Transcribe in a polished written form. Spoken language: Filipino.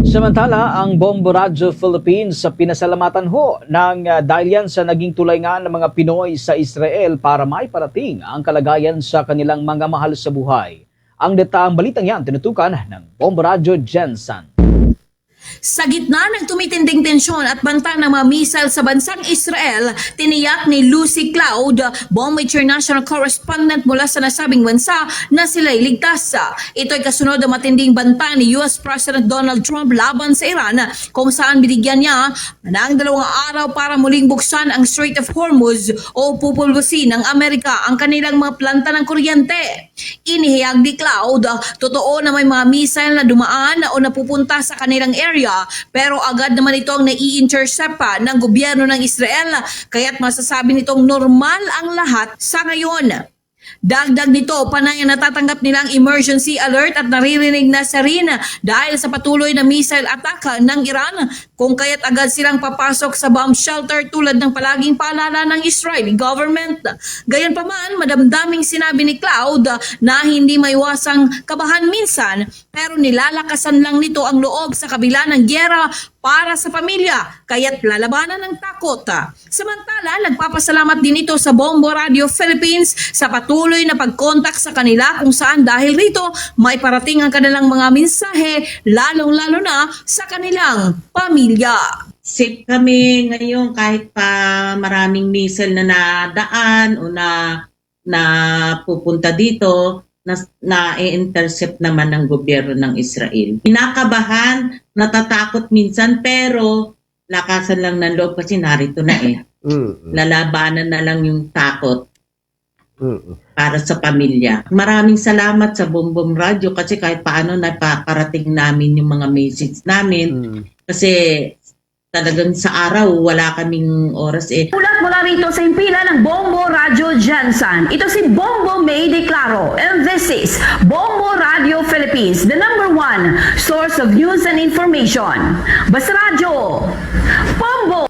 Samantala, ang Bombo Radyo Philippines sa pinasalamatan ho dahil yan sa naging tulay nga ng mga Pinoy sa Israel para maiparating ang kalagayan sa kanilang mga mahal sa buhay. Ang detaang balitang yan tinutukan ng Bombo Radyo Jensen. Sa gitna ng tumitinding tensyon at banta ng mga missile sa bansang Israel, tiniyak ni Lucy Cloud, Bomb International Correspondent mula sa nasabing bansa, na sila'y ligtas. Ito ay kasunod ng matinding banta ni US President Donald Trump laban sa Iran, kung saan binigyan niya ng 2 araw para muling buksan ang Strait of Hormuz o pupulbusin ng Amerika ang kanilang mga planta ng kuryente. Inihayag ni Cloud, totoo na may mga missile na dumaan o napupunta sa kanilang area, pero agad naman itong nai-intercept pa ng gobyerno ng Israel, kaya't masasabi nitong normal ang lahat sa ngayon. Dagdag nito, panay ang natatanggap nilang emergency alert at naririnig na sa rin dahil sa patuloy na missile attack ng Iran, kung kaya't agad silang papasok sa bomb shelter tulad ng palaging paalala ng Israeli government. Gayunpaman, madamdaming sinabi ni Cloud na hindi maiwasang kabahan minsan, pero nilalakasan lang nito ang loob sa kabila ng gyera para sa pamilya, kaya't lalabanan ng takot. Samantala, nagpapasalamat din ito sa Bombo Radio Philippines sa patuloy na pagkontak sa kanila, kung saan dahil rito may parating ang kanilang mga mensahe, lalong-lalo na sa kanilang pamilya. Safe kami ngayon kahit pa maraming missile na nadaan o na pupunta dito, na-intercept naman ng gobyerno ng Israel. Kinakabahan, natatakot minsan, pero lakasan lang ng loob kasi narito na eh. Lalabanan na lang yung takot para sa pamilya. Maraming salamat sa Bombom Radio kasi kahit paano napakarating namin yung mga message namin. Kasi talagang sa araw, wala kaming oras eh. Ulat mula rito sa impila ng Bombo Radio Jensen. Ito si Bombo May Declaro. And this is Bombo Radio Philippines, the #1 source of news and information. Basta Radio, Bombo!